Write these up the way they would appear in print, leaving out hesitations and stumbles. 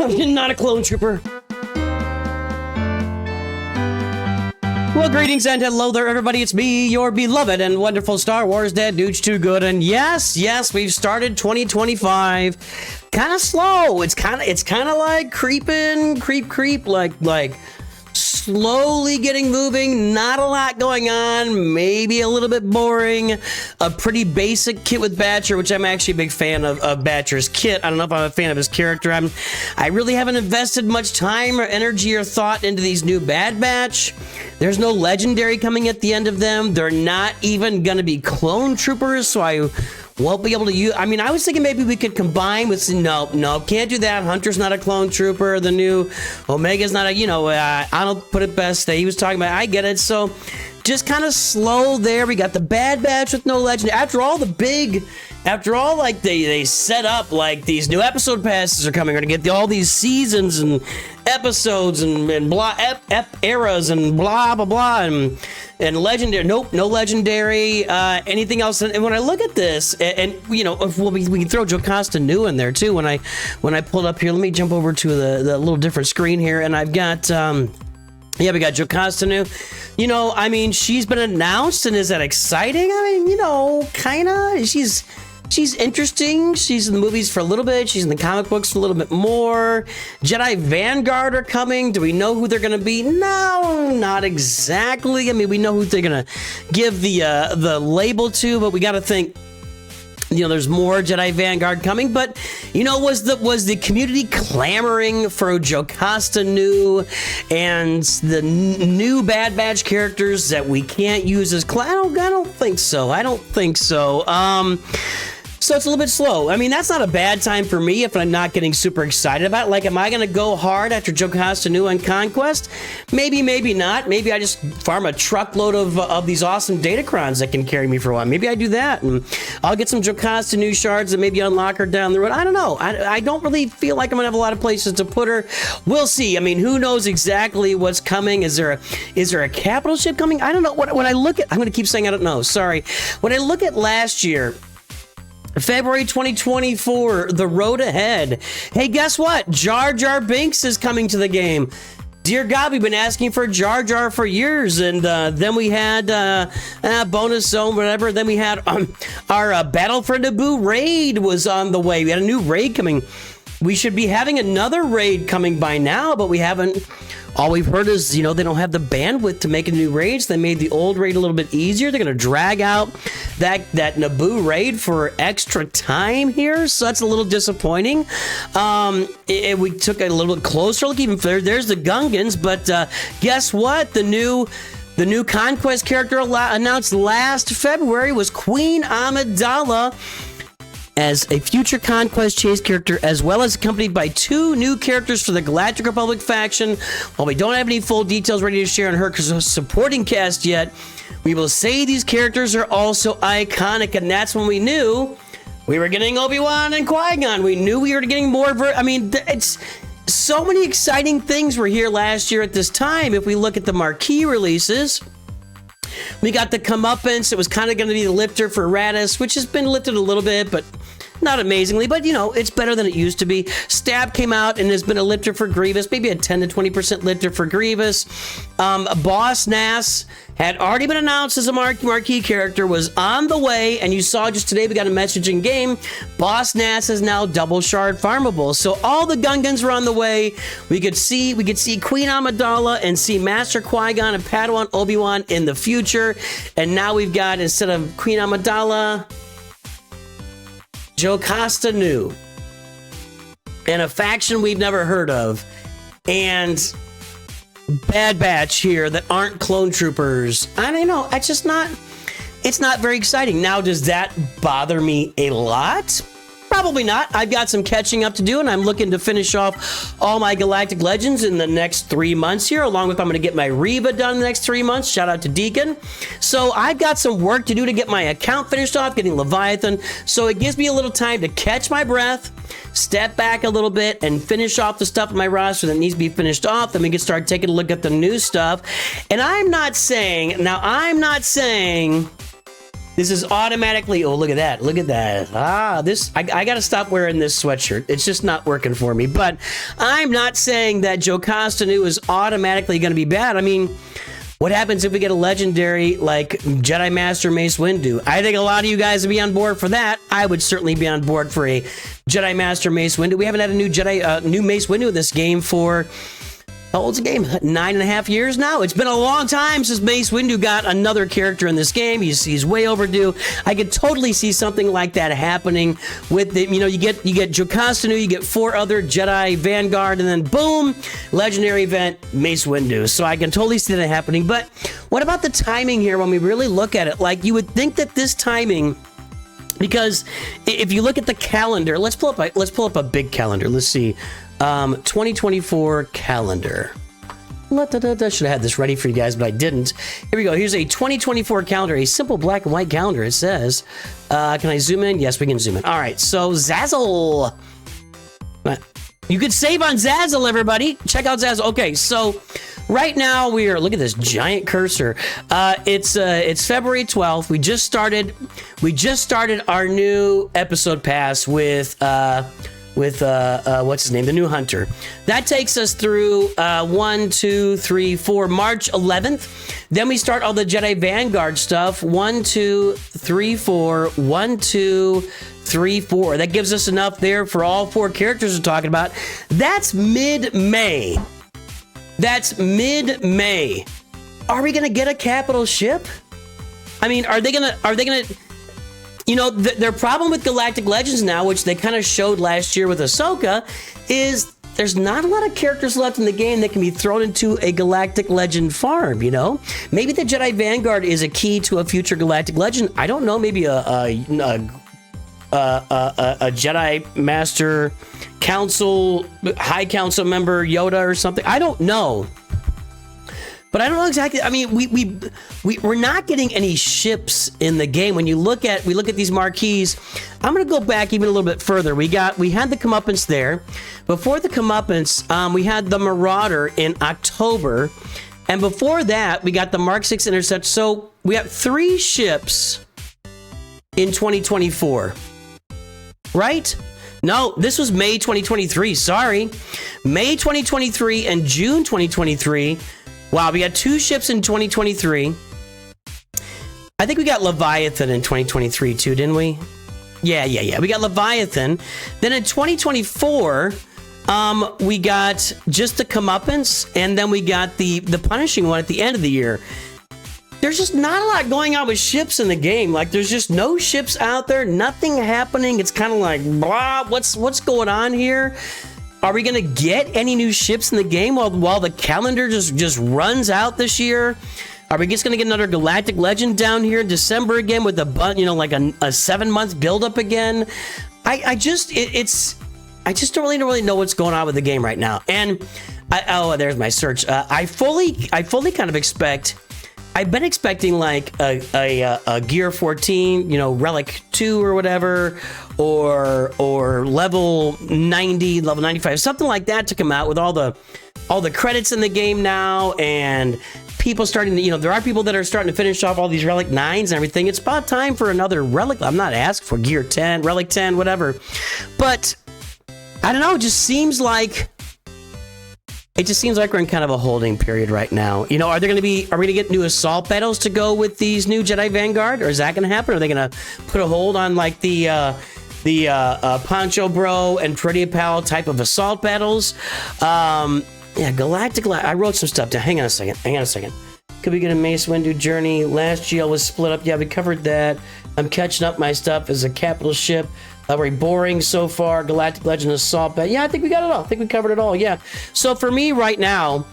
Not a clone trooper. Well, greetings and hello there, everybody. It's me, your beloved and wonderful Star Wars Dad, Dude Too Good. And yes, we've started 2025 kind of slow. It's kind of like creeping, like slowly getting moving. Not a lot going on. Maybe a little bit boring. A pretty basic kit with Batcher, which I'm actually a big fan of Batcher's kit. I don't know if I'm a fan of his character. I really haven't invested much time or energy or thought into these new Bad Batch. There's no legendary coming at the end of them. They're not even going to be clone troopers, so I won't be able to use. I mean, I was thinking maybe we could combine with. No, can't do that. Hunter's not a clone trooper. The new Omega's not a. I don't put it best. He was talking about. I get it. So just kind of slow there. We got the Bad Batch with no legend. After all, like they set up like these new episode passes are coming. We're gonna get all these seasons and episodes and blah eras and blah blah blah and legendary. Nope, no legendary. Anything else? And when I look at this, and we can throw Jocasta New in there too. When I pulled up here, let me jump over to the little different screen here, and I've got. We got Jocasta New. She's been announced, and is that exciting? Kinda. She's interesting. She's in the movies for a little bit. She's in the comic books for a little bit more. Jedi Vanguard are coming. Do we know who they're going to be? No, not exactly. We know who they're going to give the label to, but we got to think. There's more Jedi Vanguard coming, but was the community clamoring for Jocasta New and the new Bad Batch characters that we can't use as I don't think so. So it's a little bit slow. That's not a bad time for me if I'm not getting super excited about it. Like, am I going to go hard after Jocasta New on Conquest? Maybe not. Maybe I just farm a truckload of these awesome Datacrons that can carry me for a while. Maybe I do that, and I'll get some Jocasta New shards and maybe unlock her down the road. I don't know. I don't really feel like I'm going to have a lot of places to put her. We'll see. Who knows exactly what's coming? Is there a capital ship coming? I don't know. When I look at... I'm going to keep saying I don't know. Sorry. When I look at last year... February 2024, the road ahead. Hey, guess what? Jar Jar Binks is coming to the game. Dear God, we've been asking for Jar Jar for years, and then we had bonus zone, whatever. Then we had our Battle for Naboo raid was on the way. We had a new raid coming. We should be having another raid coming by now, but we haven't. All we've heard is, they don't have the bandwidth to make a new raid, so they made the old raid a little bit easier. They're going to drag out that Naboo raid for extra time here, so that's a little disappointing. We took a little bit closer look even further. There's the Gungans, but guess what? The new Conquest character announced last February was Queen Amidala as a future Conquest Chase character, as well as accompanied by 2 new characters for the Galactic Republic faction. While we don't have any full details ready to share on her because of supporting cast yet, we will say these characters are also iconic, and that's when we knew we were getting Obi-Wan and Qui-Gon. We knew we were getting more it's so many exciting things were here last year at this time. If we look at the marquee releases, we got the Comeuppance. It was kind of going to be the lifter for Radis, which has been lifted a little bit, but not amazingly. But, it's better than it used to be. Stab came out and has been a lifter for Grievous, maybe a 10 to 20% lifter for Grievous. Boss Nass had already been announced as a marquee character, was on the way, and you saw just today we got a message in game. Boss Nass is now double shard farmable. So all the Gungans were on the way. We could see Queen Amidala and see Master Qui-Gon and Padawan Obi-Wan in the future. And now we've got, instead of Queen Amidala, Jocasta New, and a faction we've never heard of, and Bad Batch here that aren't clone troopers. I don't know. It's not very exciting. Now, does that bother me a lot? Probably not. I've got some catching up to do, and I'm looking to finish off all my Galactic Legends in the next 3 months here, along with I'm going to get my Reva done in the next 3 months. Shout out to Deacon. So I've got some work to do to get my account finished off, getting Leviathan. So it gives me a little time to catch my breath, step back a little bit, and finish off the stuff on my roster that needs to be finished off. Then we can start taking a look at the new stuff. And I'm not saying This is automatically, oh, look at that. Look at that. I got to stop wearing this sweatshirt. It's just not working for me. But I'm not saying that Jocasta Nu is automatically going to be bad. I mean, what happens if we get a legendary like Jedi Master Mace Windu? I think a lot of you guys would be on board for that. I would certainly be on board for a Jedi Master Mace Windu. We haven't had a new Mace Windu in this game for... How old's the game? 9.5 years now? It's been a long time since Mace Windu got another character in this game. He's way overdue. I could totally see something like that happening with the, you get Jocasta Nu, you get 4 other Jedi Vanguard, and then boom, legendary event, Mace Windu. So I can totally see that happening. But what about the timing here when we really look at it? Like, you would think that this timing, because if you look at the calendar, let's pull up a big calendar. Let's see. 2024 calendar. Should have had this ready for you guys, but I didn't. Here we go. Here's a 2024 calendar, a simple black and white calendar. It says, can I zoom in? Yes, we can zoom in. All right, so Zazzle. You could save on Zazzle, everybody. Check out Zazzle. Okay, so right now we are, look at this giant cursor. It's February 12th. We just started our new episode pass with what's his name, the new hunter. That takes us through 1, 2, 3, 4, March 11th. Then we start all the Jedi Vanguard stuff. 1, 2, 3, 4, 1, 2, 3, 4. That gives us enough there for all 4 characters we're talking about. That's mid-May. That's mid-May. Are we gonna get a capital ship? I mean, are they gonna their problem with Galactic Legends now, which they kind of showed last year with Ahsoka, is there's not a lot of characters left in the game that can be thrown into a Galactic Legend farm, Maybe the Jedi Vanguard is a key to a future Galactic Legend. I don't know, maybe a Jedi Master Council, High Council member Yoda or something. I don't know. But I don't know exactly. I mean, we're not getting any ships in the game. When we look at these marquees, I'm gonna go back even a little bit further. We had the comeuppance there. Before the comeuppance, we had the Marauder in October, and before that, we got the Mark 6 Intercept. So we have 3 ships in 2024, right? No, this was May 2023. Sorry, May 2023 and June 2023. Wow, we got 2 ships in 2023. I think we got Leviathan in 2023 too, didn't we? Yeah. We got Leviathan. Then in 2024, we got just the comeuppance, and then we got the punishing one at the end of the year. There's just not a lot going on with ships in the game. Like, there's just no ships out there, nothing happening. It's kind of like, blah, what's going on here? Are we going to get any new ships in the game while the calendar just runs out this year? Are we just going to get another Galactic Legend down here in December again with like a 7-month buildup again? I just don't really know what's going on with the game right now. And there's my search. I fully kind of expect. I've been expecting like a Gear 14, Relic 2 or whatever, or level 90, level 95, something like that to come out with all the credits in the game now, and people starting to, there are people that are starting to finish off all these Relic 9s and everything. It's about time for another Relic. I'm not asking for Gear 10, Relic 10, whatever. But I don't know, it just seems like we're in kind of a holding period right now. Are we going to get new assault battles to go with these new Jedi Vanguard, or is that going to happen? Are they going to put a hold on like the Poncho Bro and Pretty Pal type of assault battles? Galactic. I wrote some stuff down. Hang on a second. Could we get a Mace Windu journey? Last GL was split up. Yeah, we covered that. I'm catching up my stuff as a capital ship. Very boring so far. Galactic Legend Assault Battle. Yeah, I think we got it all. I think we covered it all. Yeah. So for me right now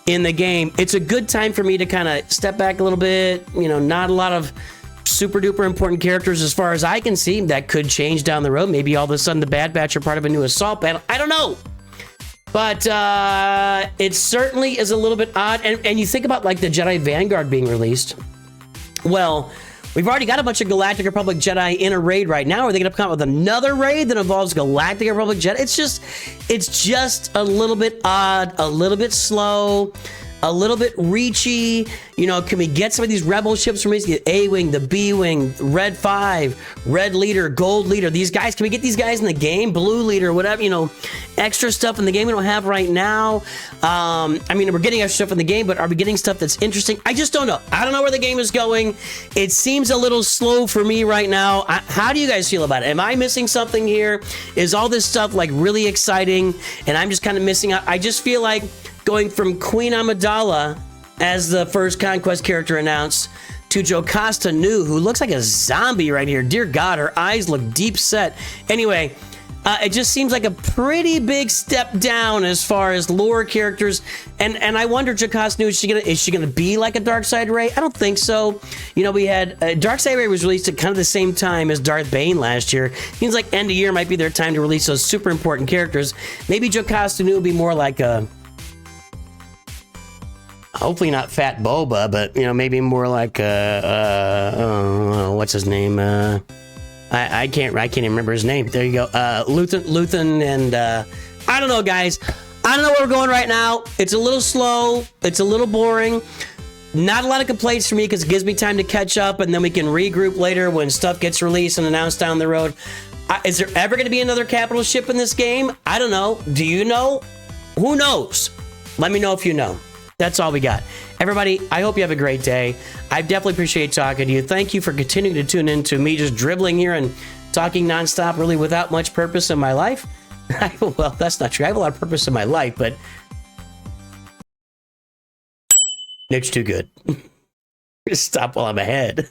in the game, it's a good time for me to kind of step back a little bit. Not a lot of super duper important characters as far as I can see. That could change down the road. Maybe all of a sudden the Bad Batch are part of a new assault battle. I don't know. But it certainly is a little bit odd. And you think about like the Jedi Vanguard being released. Well, we've already got a bunch of Galactic Republic Jedi in a raid right now. Are they going to come out with another raid that involves Galactic Republic Jedi? It's just a little bit odd, a little bit slow. a little bit reachy. You know, can we get some of these rebel ships from the A-Wing, the B-Wing, Red 5, Red Leader, Gold Leader? These guys, can we get these guys in the game? Blue Leader, whatever, you know, extra stuff in the game we don't have right now. I mean, we're getting extra stuff in the game, but are we getting stuff that's interesting? I just don't know. I don't know where the game is going. It seems a little slow for me right now. How do you guys feel about it? Am I missing something here? Is all this stuff like really exciting and I'm just kind of missing out? I just feel like going from Queen Amidala as the first Conquest character announced to Jocasta Nu, who looks like a zombie right here. Dear God, her eyes look deep set. Anyway, it just seems like a pretty big step down as far as lore characters. And I wonder, Jocasta Nu, is she gonna be like a Darkseid Rey? I don't think so. You know, we had Darkseid Rey was released at kind of the same time as Darth Bane last year. Seems like end of year might be their time to release those super important characters. Maybe Jocasta Nu will be more like a, hopefully not Fat Boba, but you know, maybe more like what's his name? I can't even remember his name. There you go. Luthen, and I don't know, guys. I don't know where we're going right now. It's a little slow. It's a little boring. Not a lot of complaints for me because it gives me time to catch up, and then we can regroup later when stuff gets released and announced down the road. Is there ever going to be another capital ship in this game? I don't know. Do you know? Who knows? Let me know if you know. That's all we got. Everybody, I hope you have a great day. I definitely appreciate talking to you. Thank you for continuing to tune in to me just dribbling here and talking nonstop, really without much purpose in my life. Well, that's not true. I have a lot of purpose in my life, but it's too good. Stop while I'm ahead.